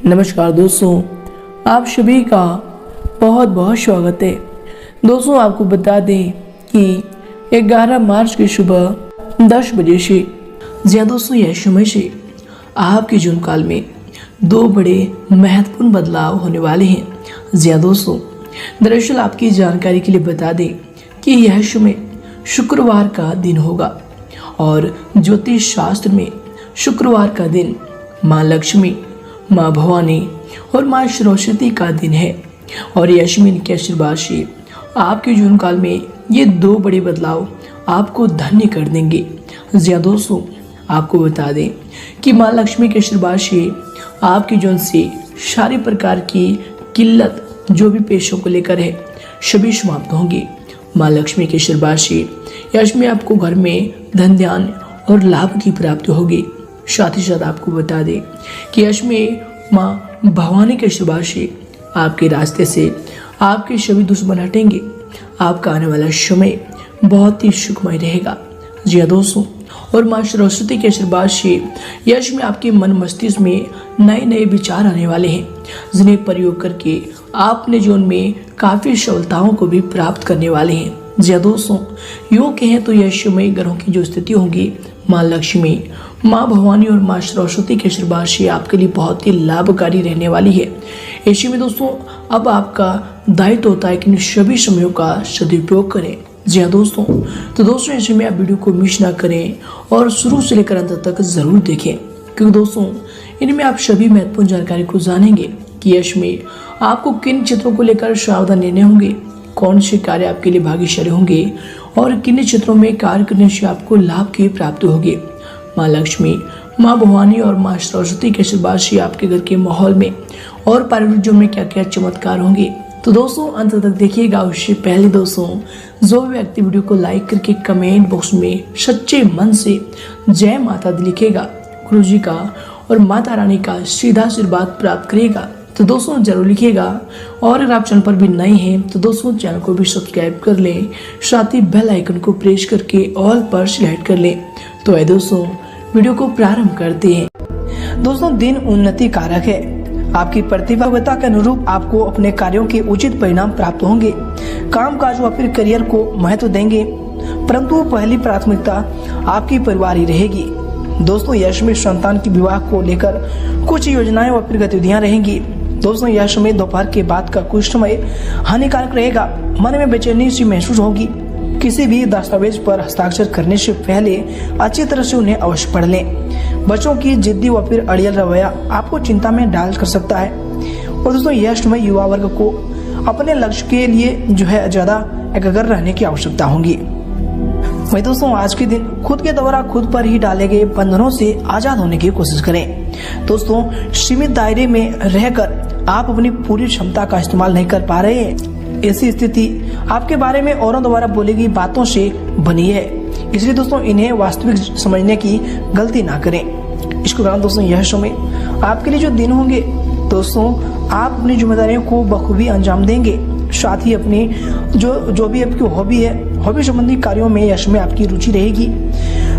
नमस्कार दोस्तों, आप सभी का बहुत बहुत स्वागत है। दोस्तों आपको बता दें कि 11 मार्च की सुबह 10 बजे से दोस्तों यह समय से आपके जीवन काल में 2 बड़े महत्वपूर्ण बदलाव होने वाले हैं। दोस्तों दरअसल आपकी जानकारी के लिए बता दें कि यह समय शुक्रवार का दिन होगा और ज्योतिष शास्त्र में शुक्रवार का दिन माँ लक्ष्मी, माँ भवानी और माँ सरस्वती का दिन है और यशमिन के आशीर्वाद से आपके जीवन काल में ये 2 बड़े बदलाव आपको धन्य कर देंगे। दोस्तों आपको बता दें कि माँ लक्ष्मी के आशीर्वाद से आपके जीवन से सारी प्रकार की किल्लत जो भी पेशों को लेकर है सभी समाप्त होंगे। माँ लक्ष्मी के आशीर्वाद से यश में आपको घर में धन ध्यान और लाभ की प्राप्ति होगी। साथ ही साथ आपको बता दें कि यश में माँ भवानी के आशीर्वाद से आपके रास्ते से आपके सभी दुश्मन हटेंगे। आपका आने वाला समय बहुत ही सुखमय रहेगा। दोस्तों और माँ सरस्वती के आशीर्वाद से यश में आपके मन मस्तिष्क में नए नए विचार आने वाले हैं, जिन्हें प्रयोग करके आप अपने जीवन में काफी सफलताओं को भी प्राप्त करने वाले हैं। दोस्तों यूँ कहें तो यश में ग्रहों की जो स्थिति होगी, माँ लक्ष्मी, माँ भवानी और माँ सरस्वती के आशीर्वाद से आपके लिए बहुत ही लाभकारी रहने वाली है। ऐसे में दोस्तों अब आपका दायित्व होता है कि इन सभी समयों का सदुपयोग करें। दोस्तों तो दोस्तों ऐसे में आप वीडियो को मिस ना करें और शुरू से लेकर अंत तक जरूर देखें, क्योंकि दोस्तों इनमें आप सभी महत्वपूर्ण जानकारी को जानेंगे कि यश में आपको किन क्षेत्रों को लेकर सावधान रहने होंगे, कौन से कार्य आपके लिए भाग्यशाली होंगे और किन क्षेत्रों में कार्य करने से आपको लाभ की प्राप्ति होगी। माँ लक्ष्मी, माँ भवानी और माँ सरस्वती के आशीर्वाद से आपके घर के माहौल में और पारिवारिक में क्या क्या चमत्कार होंगे। तो दोस्तों अंत तक देखिएगा। उससे पहले दोस्तों जो भी व्यक्ति वीडियो को लाइक करके कमेंट बॉक्स में सच्चे मन से जय माता दी लिखेगा, गुरु जी का और माता रानी का सीधा आशीर्वाद प्राप्त करेगा, तो दोस्तों जरूर लिखिएगा। और अगर आप चैनल पर भी नए हैं तो दोस्तों चैनल को भी सब्सक्राइब कर लें, साथ ही बेल आइकन को प्रेस करके ऑल पर सिलेक्ट कर लें। तो है दोस्तों वीडियो को प्रारंभ करते हैं। दोस्तों दिन उन्नति कारक है। आपकी प्रतिभागिता के अनुरूप आपको अपने कार्यों के उचित परिणाम प्राप्त होंगे। काम काज व फिर करियर को महत्व देंगे, परंतु पहली प्राथमिकता आपकी परिवार ही रहेगी। दोस्तों यश में संतान की विवाह को लेकर कुछ योजनाएं व फिर गतिविधियां रहेंगी। दोस्तों यश में दोपहर के बाद का कुछ समय हानिकारक रहेगा। मन में बेचैनी सी महसूस होगी। किसी भी दस्तावेज पर हस्ताक्षर करने से पहले अच्छी तरह से उन्हें अवश्य पढ़ लें। बच्चों की जिद्दी व फिर अड़ियल रवैया आपको चिंता में डाल कर सकता है। और दोस्तों यह समय युवा वर्ग को अपने लक्ष्य के लिए ज्यादा एकाग्र रहने की आवश्यकता होगी। वही दोस्तों आज के दिन खुद के द्वारा खुद पर ही डाले गए बंधनों से आजाद होने की कोशिश करें। दोस्तों सीमित दायरे में रहकर आप अपनी पूरी क्षमता का इस्तेमाल नहीं कर पा रहे हैं। ऐसी स्थिति आपके बारे में औरों द्वारा बोली गई बातों से बनी है, इसलिए दोस्तों इन्हें वास्तविक समझने की गलती ना करें। इसके कारण दोस्तों यह समय आपके लिए जो दिन होंगे, दोस्तों आप अपनी जिम्मेदारियों को बखूबी अंजाम देंगे। साथ ही अपनी जो भी आपकी हॉबी है, हॉबी संबंधी कार्यों में यश में आपकी रुचि रहेगी।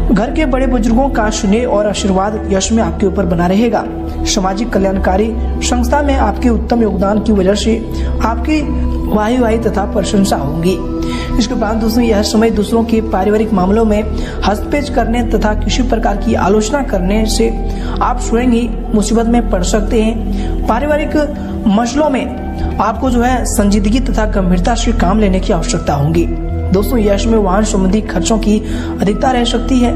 घर के बड़े बुजुर्गों का स्नेह और आशीर्वाद यश में आपके ऊपर बना रहेगा। सामाजिक कल्याणकारी संस्था में आपके उत्तम योगदान की वजह से आपकी वाही तथा प्रशंसा होगी। इसके बाद दोस्तों यह समय दूसरों के पारिवारिक मामलों में हस्तक्षेप करने तथा किसी प्रकार की आलोचना करने से आप स्वयं ही मुसीबत में पड़ सकते हैं। पारिवारिक मसलों में आपको संजीदगी तथा गंभीरता से काम लेने की आवश्यकता होगी। दोस्तों यह समय वाहन संबंधी खर्चों की अधिकता रह सकती है।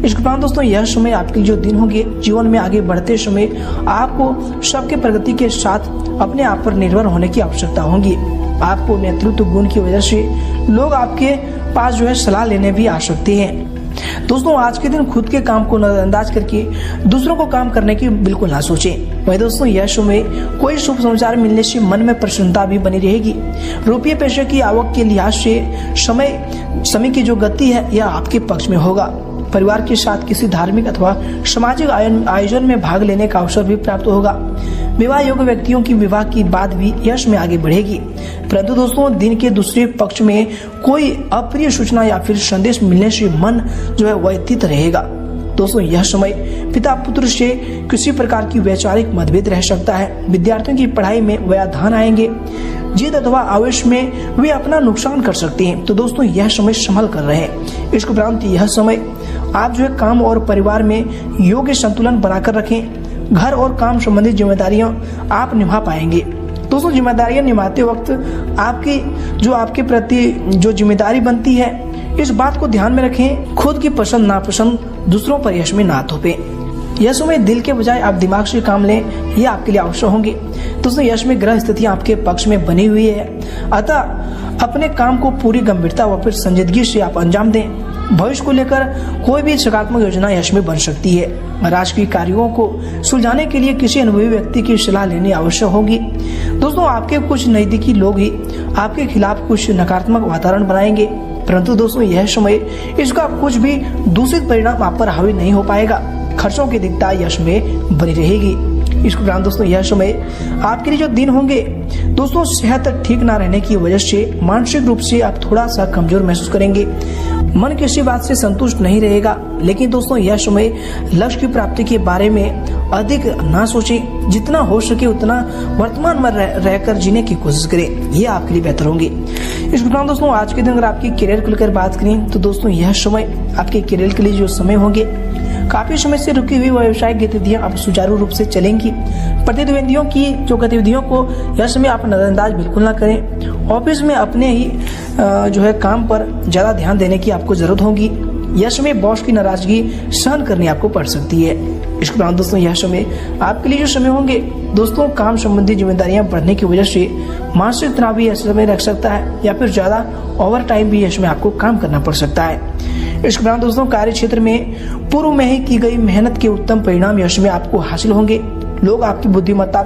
इसके बाद दोस्तों यह समय आपके जो दिन होंगे, जीवन में आगे बढ़ते समय आपको सबके प्रगति के साथ अपने आप पर निर्भर होने की आवश्यकता होगी। आपको नेतृत्व गुण की वजह से लोग आपके पास सलाह लेने भी आ सकते हैं। दोस्तों आज के दिन खुद के काम को नजरअंदाज करके दूसरों को काम करने की बिल्कुल ना सोचें। वही दोस्तों यह समय कोई शुभ समाचार मिलने से मन में प्रसन्नता भी बनी रहेगी। रुपये पैसे की आवक के लिहाज से समय की जो गति है यह आपके पक्ष में होगा। परिवार के साथ किसी धार्मिक अथवा सामाजिक आयोजन में भाग लेने का अवसर भी प्राप्त होगा। विवाह योग्य व्यक्तियों की विवाह की बात भी यश में आगे बढ़ेगी। परंतु दोस्तों दिन के दूसरे पक्ष में कोई अप्रिय सूचना या फिर संदेश मिलने से मन व्यथित रहेगा। दोस्तों यह समय पिता पुत्र से किसी प्रकार की वैचारिक मतभेद रह सकता है। विद्यार्थियों की पढ़ाई में व्यवधान आएंगे। जिद अथवा आवेश में वे अपना नुकसान कर सकते हैं। तो दोस्तों यह समय संभल कर रहे। इसके उपरांत यह समय आप जो है काम और परिवार में योग्य संतुलन बनाकर रखें। घर और काम संबंधित जिम्मेदारियां आप निभा पाएंगे। दोस्तों जिम्मेदारियां निभाते वक्त आपके प्रति जो जिम्मेदारी बनती है, इस बात को ध्यान में रखें। खुद की पसंद नापसंद दूसरों पर यश में ना थोपे। यह समय दिल के बजाय आप दिमाग से काम लें, यह आपके लिए आवश्यक होंगे। दोस्तों यश में ग्रह स्थितियां आपके पक्ष में बनी हुई है, अतः अपने काम को पूरी गंभीरता व फिर संजीदगी से आप अंजाम दें। भविष्य को लेकर कोई भी सकारात्मक योजना यश में बन सकती है। राजकीय कार्यों को सुलझाने के लिए किसी अनुभवी व्यक्ति की सलाह लेनी आवश्यक होगी। दोस्तों आपके कुछ नजदीकी लोग ही आपके खिलाफ कुछ नकारात्मक वातावरण बनाएंगे, परंतु दोस्तों यह समय इसका कुछ भी दूषित परिणाम आप पर हावी नहीं हो पाएगा। खर्चों की दिक्कत यश में बनी रहेगी। इसके उपरांत दोस्तों यह समय आपके लिए जो दिन होंगे, दोस्तों सेहत ठीक ना रहने की वजह से मानसिक रूप से आप थोड़ा सा कमजोर महसूस करेंगे। मन किसी बात से संतुष्ट नहीं रहेगा। लेकिन दोस्तों यह समय लक्ष्य की प्राप्ति के बारे में अधिक ना सोचें, जितना हो सके उतना वर्तमान में रहकर जीने की कोशिश करें, ये आपके लिए बेहतर होंगे। इस प्रकार दोस्तों आज के दिन अगर आपकी करियर को लेकर बात करें तो दोस्तों यह समय आपके करियर के लिए जो समय होंगे, काफी समय से रुकी हुई व्यावसायिक गतिविधियां अब सुचारू रूप से चलेंगी। प्रतिद्वंदियों की जो गतिविधियों को यह समय आप नजरअंदाज बिल्कुल ना करें। ऑफिस में अपने ही जो है काम पर ज्यादा ध्यान देने की आपको जरूरत होगी। यह समय बॉस की नाराजगी सहन करनी आपको पड़ सकती है। इसके उपरांत दोस्तों यह समय आपके लिए जो समय होंगे, दोस्तों काम संबंधी जिम्मेदारियां बढ़ने की वजह से मानसिक तनाव भी ऐसे समय रख सकता है, या फिर ज्यादा ओवर टाइम भी इसमें आपको काम करना पड़ सकता है। इसके उपरांत दोस्तों कार्य क्षेत्र में पूर्व में ही की गई मेहनत के उत्तम परिणाम यश में आपको हासिल होंगे। लोग आपकी बुद्धिमत्ता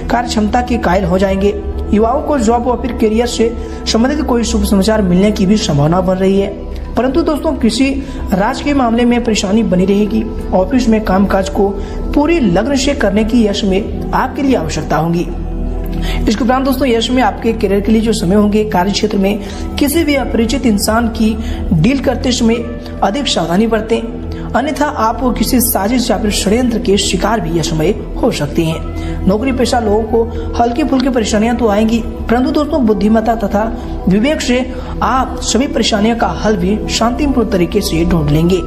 कार्य क्षमता के कायल हो जाएंगे। युवाओं को जॉब और फिर करियर से संबंधित कोई शुभ समाचार मिलने की भी संभावना बन रही है, परंतु दोस्तों किसी राजकीय मामले में परेशानी बनी रहेगी। ऑफिस में कामकाज को पूरी लगन से करने की यश में आपके लिए आवश्यकता होगी। इसके उपरांत दोस्तों यश में आपके करियर के लिए जो समय होंगे, कार्य क्षेत्र में किसी भी अपरिचित इंसान की डील करते समय अधिक सावधानी बरतें, अन्यथा आप किसी साजिश या फिर षड्यंत्र के शिकार भी यह समय हो सकते हैं। नौकरी पेशा लोगों को हल्की फुल्की परेशानियां तो आएंगी, परंतु दोस्तों बुद्धिमत्ता तथा विवेक से आप सभी परेशानियों का हल भी शांतिपूर्ण तरीके से ढूंढ लेंगे।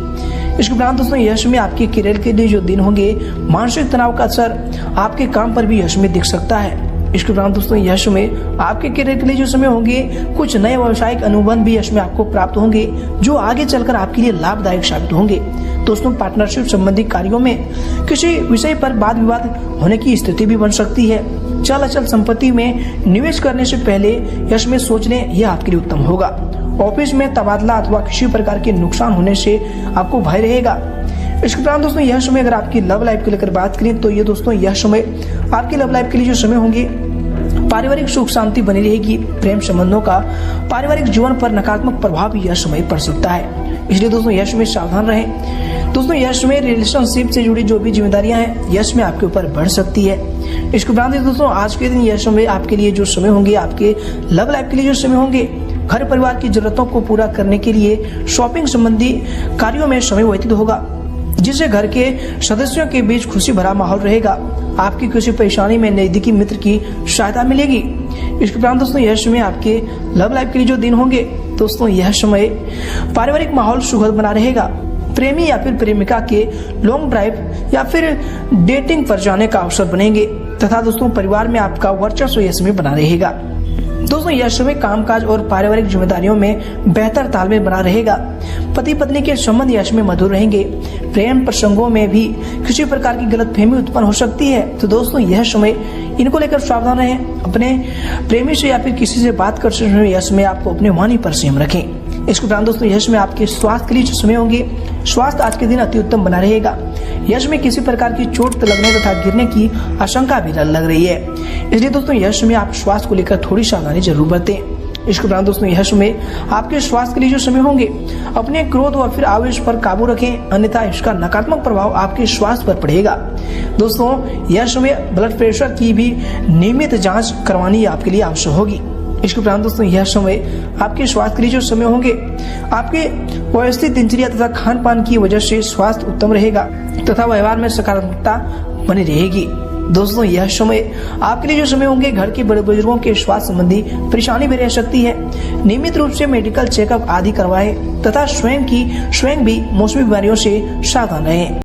इसके उपरांत दोस्तों यश में आपके करियर के लिए जो दिन होंगे, मानसिक तनाव का असर आपके काम पर भी यश में दिख सकता है। इसके उपरांत दोस्तों यश में आपके करियर के लिए जो समय होंगे, कुछ नए व्यावसायिक अनुबंध भी यश में आपको प्राप्त होंगे, जो आगे चलकर आपके लिए लाभदायक साबित होंगे। दोस्तों पार्टनरशिप संबंधी कार्यों में किसी विषय पर वाद विवाद होने की स्थिति भी बन सकती है। चल अचल संपत्ति में निवेश करने से पहले यश में सोच लें, यह आपके लिए उत्तम होगा। ऑफिस में तबादला अथवा किसी प्रकार के नुकसान होने से आपको भय रहेगा। इसके उपरांत दोस्तों यह समय अगर आपकी लव लाइफ को लेकर बात करें तो ये दोस्तों यह समय आपकी लव लाइफ के लिए जो समय होंगे, पारिवारिक सुख शांति बनी रहेगी। प्रेम संबंधों का पारिवारिक जीवन पर नकारात्मक प्रभाव भी यह समय पड़ सकता है, इसलिए दोस्तों यश में सावधान रहें। दोस्तों यश में रिलेशनशिप से जुड़ी जो भी जिम्मेदारियां हैं, यश में आपके ऊपर बढ़ सकती है। इसके उपरांत दोस्तों आज के दिन यश में आपके लिए जो समय होंगे, आपके लव लाइफ के लिए जो समय होंगे, घर परिवार की जरूरतों को पूरा करने के लिए शॉपिंग संबंधी कार्यों में समय व्यतीत होगा, जिससे घर के सदस्यों के बीच खुशी भरा माहौल रहेगा। आपकी किसी परेशानी में नजदीकी मित्र की सहायता मिलेगी। इसके उपरांत दोस्तों यह समय आपके लव लाइफ के लिए जो दिन होंगे, दोस्तों यह समय पारिवारिक माहौल सुखद बना रहेगा। प्रेमी या फिर प्रेमिका के लॉन्ग ड्राइव या फिर डेटिंग पर जाने का अवसर बनेंगे, तथा दोस्तों परिवार में आपका वर्चस्व यह समय बना रहेगा। दोस्तों यह समय कामकाज और पारिवारिक जिम्मेदारियों में बेहतर तालमेल बना रहेगा। पति पत्नी के संबंध यश में मधुर रहेंगे। प्रेम प्रसंगों में भी किसी प्रकार की गलतफहमी उत्पन्न हो सकती है, तो दोस्तों यह समय इनको लेकर सावधान रहें। अपने प्रेमी से या फिर किसी से बात करते समय यश में आपको अपने वाणी पर संयम रखें। इसके उपरांत दोस्तों यश में आपके स्वास्थ्य के लिए जो समय होंगे, स्वास्थ्य आज के दिन अति उत्तम बना रहेगा। यश में किसी प्रकार की चोट लगने तथा गिरने की आशंका भी लग रही है, इसलिए दोस्तों यश में आप स्वास्थ्य को लेकर थोड़ी सावधानी जरूर बरतें। इसके उपरांत दोस्तों यह समय आपके स्वास्थ्य के लिए जो समय होंगे, अपने क्रोध और फिर आवेश पर काबू रखें, अन्यथा इसका नकारात्मक प्रभाव आपके स्वास्थ्य पर पड़ेगा। दोस्तों यह समय ब्लड प्रेशर की भी नियमित जांच करवानी आपके लिए आवश्यक होगी। इसके उपरांत दोस्तों यह समय आपके स्वास्थ्य के लिए जो समय होंगे, आपके व्यवस्थित दिनचर्या तथा खान पान की वजह से स्वास्थ्य उत्तम रहेगा तथा व्यवहार में सकारात्मकता बनी रहेगी। दोस्तों यह समय आपके लिए जो समय होंगे, घर के बड़े बुजुर्गों के स्वास्थ्य संबंधी परेशानी भी रह सकती है। नियमित रूप से मेडिकल चेकअप आदि करवाएं तथा स्वयं भी मौसमी बीमारियों से सावधान रहें।